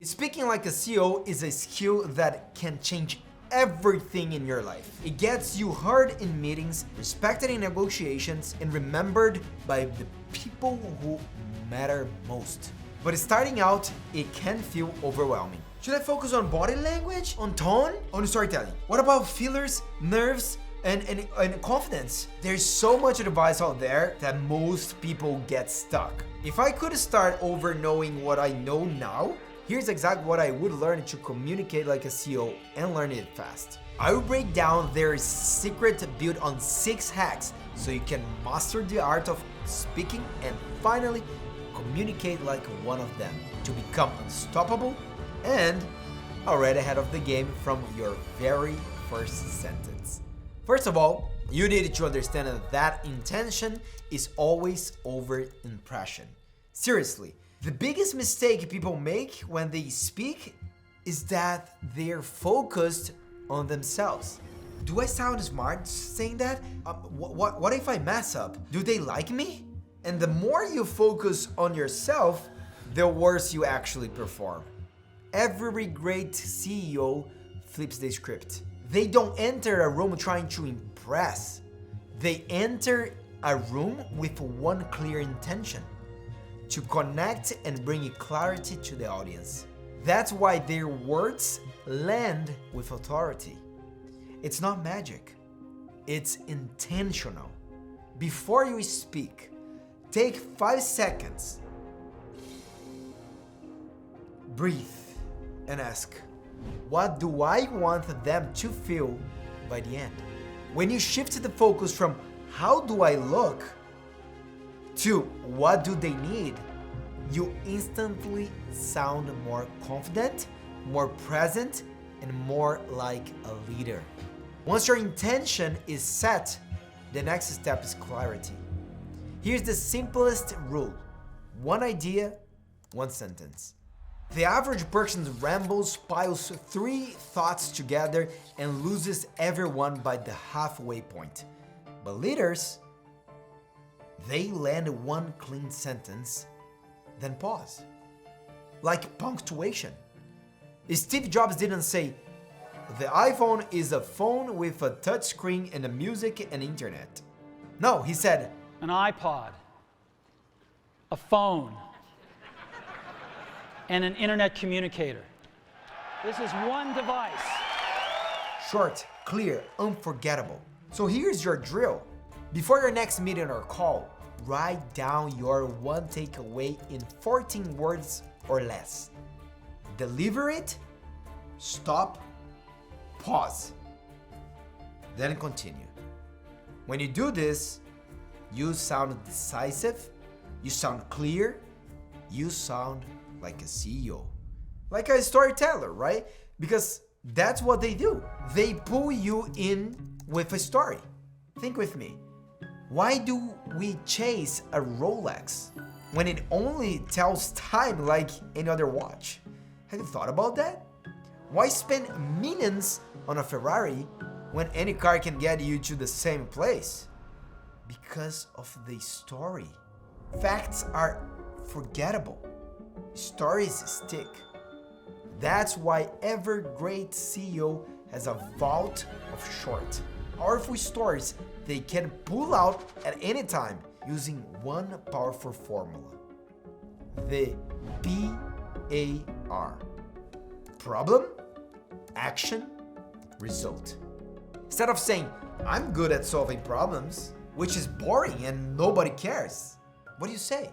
Speaking like a CEO is a skill that can change everything in your life. It gets you heard in meetings, respected in negotiations, and remembered by the people who matter most. But starting out, it can feel overwhelming. Should I focus on body language, on tone, on storytelling? What about feelers, nerves, and confidence? There's so much advice out there that most people get stuck. If I could start over knowing what I know now, here's exactly what I would learn to communicate like a CEO and learn it fast. I will break down their secret built on 6 hacks so you can master the art of speaking and finally communicate like one of them to become unstoppable and already ahead of the game from your very first sentence. First of all, you need to understand that intention is always over impression. Seriously. The biggest mistake people make when they speak is that they're focused on themselves. Do I sound smart saying that? What if I mess up? Do they like me? And the more you focus on yourself, the worse you actually perform. Every great CEO flips the script. They don't enter a room trying to impress. They enter a room with one clear intention: to connect and bring clarity to the audience. That's why their words land with authority. It's not magic, it's intentional. Before you speak, take 5 seconds, breathe, and ask, what do I want them to feel by the end? When you shift the focus from how do I look to what do they need, you instantly sound more confident, more present, and more like a leader. Once your intention is set, the next step is clarity. Here's the simplest rule: one idea, one sentence. The average person rambles, piles 3 thoughts together, and loses everyone by the halfway point. But leaders, they land one clean sentence, then pause. Like punctuation. Steve Jobs didn't say, the iPhone is a phone with a touchscreen and a music and internet. No, he said, an iPod, a phone, and an internet communicator. This is one device. Short, clear, unforgettable. So here's your drill. Before your next meeting or call, write down your one takeaway in 14 words or less. Deliver it, stop, pause, then continue. When you do this, you sound decisive, you sound clear, you sound like a CEO. Like a storyteller, right? Because that's what they do. They pull you in with a story. Think with me. Why do we chase a Rolex when it only tells time like any other watch? Have you thought about that? Why spend millions on a Ferrari when any car can get you to the same place? Because of the story. Facts are forgettable. Stories stick. That's why every great CEO has a vault of short, powerful stories they can pull out at any time using one powerful formula. The PAR. Problem, action, result. Instead of saying, I'm good at solving problems, which is boring and nobody cares, what do you say?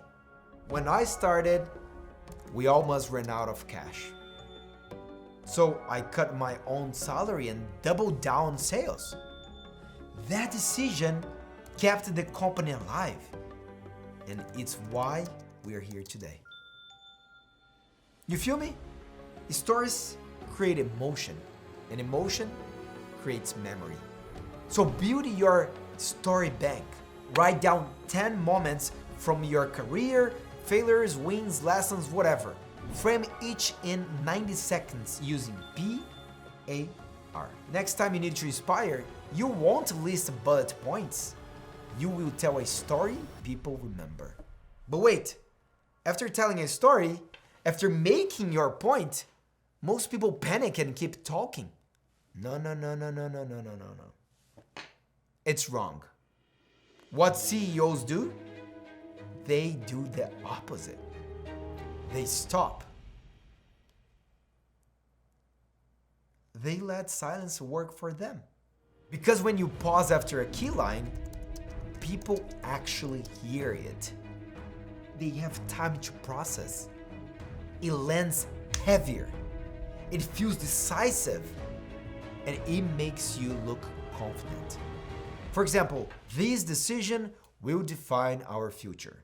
When I started, we almost ran out of cash. So I cut my own salary and doubled down on sales. That decision kept the company alive, and it's why we're here today. You feel me? Stories create emotion, and emotion creates memory. So build your story bank. Write down 10 moments from your career, failures, wins, lessons, whatever. Frame each in 90 seconds using PAR. Next time you need to inspire, you won't list bullet points. You will tell a story people remember. But wait, after telling a story, After making your point, most people panic and keep talking. No. It's wrong. What CEOs do? They do the opposite. They stop. They let silence work for them. Because when you pause after a key line, people actually hear it. They have time to process. It lands heavier. It feels decisive. And it makes you look confident. For example, this decision will define our future.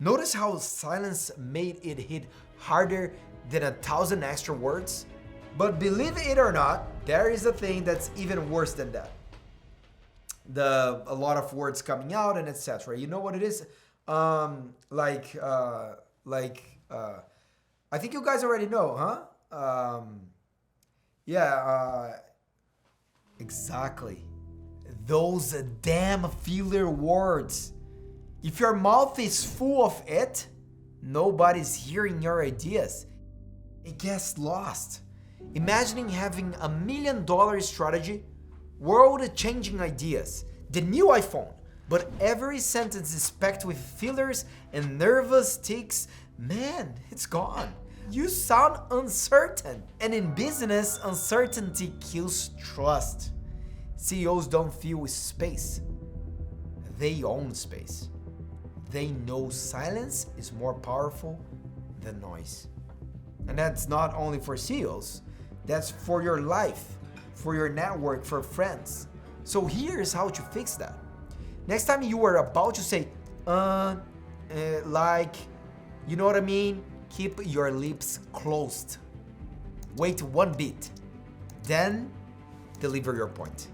Notice how silence made it hit harder than 1,000 extra words? But believe it or not, there is a thing that's even worse than that. A lot of words coming out and etc. You know what it is? I think you guys already know, huh? Exactly. Those damn filler words. If your mouth is full of it, nobody's hearing your ideas. It gets lost. Imagining having $1 million strategy, world-changing ideas, the new iPhone, but every sentence is packed with fillers and nervous tics. Man, it's gone. You sound uncertain. And in business, uncertainty kills trust. CEOs don't fill space. They own space. They know silence is more powerful than noise. And that's not only for CEOs, that's for your life, for your network, for friends. So here's how to fix that. Next time you are about to say, you know what I mean? Keep your lips closed. Wait one beat, then deliver your point.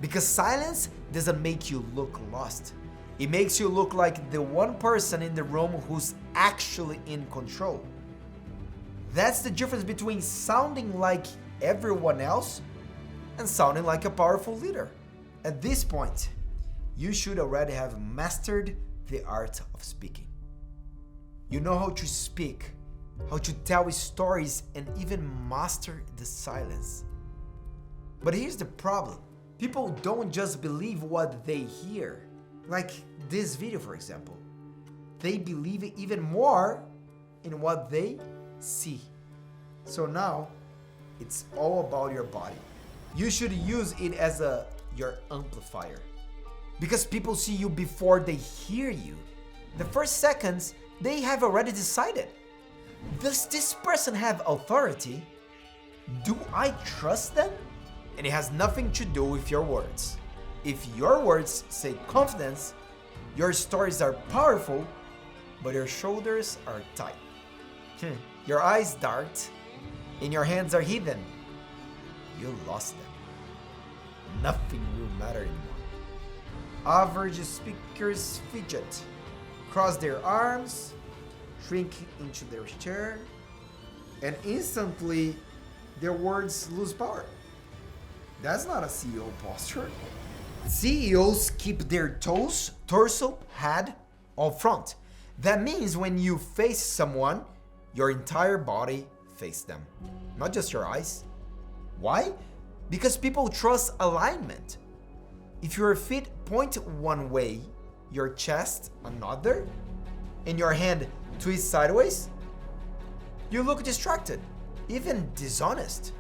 Because silence doesn't make you look lost. It makes you look like the one person in the room who's actually in control. That's the difference between sounding like everyone else and sounding like a powerful leader. At this point, you should already have mastered the art of speaking. You know how to speak, how to tell stories, and even master the silence. But here's the problem. People don't just believe what they hear. Like this video, for example. They believe even more in what they see. So now, it's all about your body. You should use it as your amplifier. Because people see you before they hear you. The first seconds, they have already decided. Does this person have authority? Do I trust them? And it has nothing to do with your words. If your words say confidence, your stories are powerful, but your shoulders are tight. Your eyes dart, and your hands are hidden. You lost them. Nothing will matter anymore. Average speakers fidget, cross their arms, shrink into their chair, and instantly their words lose power. That's not a CEO posture. CEOs keep their toes, torso, head all front. That means when you face someone, your entire body faces them, not just your eyes. Why? Because people trust alignment. If your feet point one way, your chest another, and your hand twists sideways, you look distracted, even dishonest.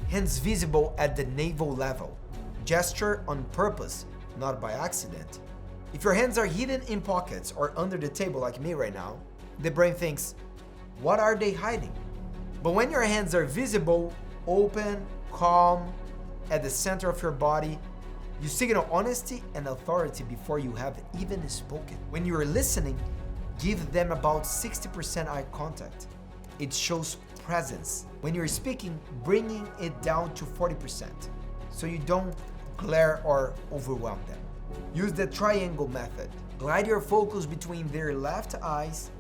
Hands visible at the navel level. Gesture on purpose, not by accident. If your hands are hidden in pockets or under the table like me right now, the brain thinks, what are they hiding? But when your hands are visible, open, calm, at the center of your body, you signal honesty and authority before you have even spoken. When you are listening, give them about 60% eye contact. It shows presence. When you're speaking, bringing it down to 40%, so you don't glare or overwhelm them. Use the triangle method. Glide your focus between their left eyes,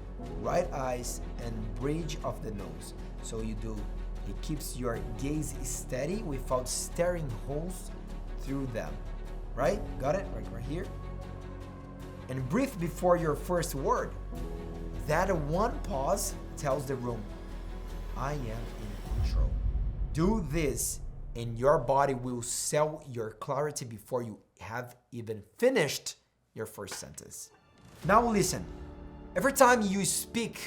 right eyes, and bridge of the nose. So it keeps your gaze steady without staring holes through them. Right? Got it? Right here. and breathe before your first word. That one pause tells the room, I am in control. Do this and your body will sell your clarity before you have even finished your first sentence. Now listen, every time you speak,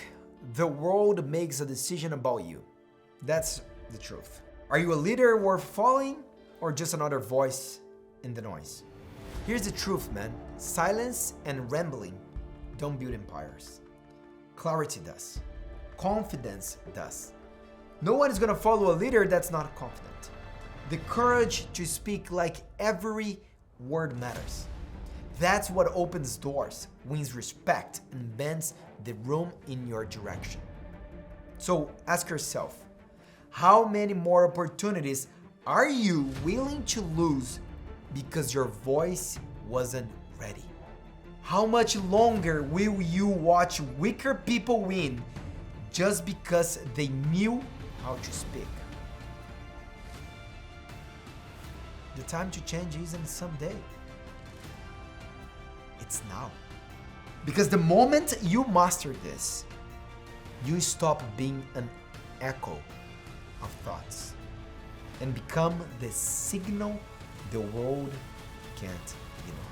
the world makes a decision about you. That's the truth. Are you a leader worth following or just another voice in the noise? Here's the truth, man. Silence and rambling don't build empires. Clarity does. Confidence does. No one is gonna follow a leader that's not confident. The courage to speak like every word matters. That's what opens doors, wins respect, and bends the room in your direction. So ask yourself, how many more opportunities are you willing to lose because your voice wasn't ready? How much longer will you watch weaker people win just because they knew how to speak? The time to change isn't someday. It's now. Because the moment you master this, you stop being an echo of thoughts and become the signal the world can't ignore.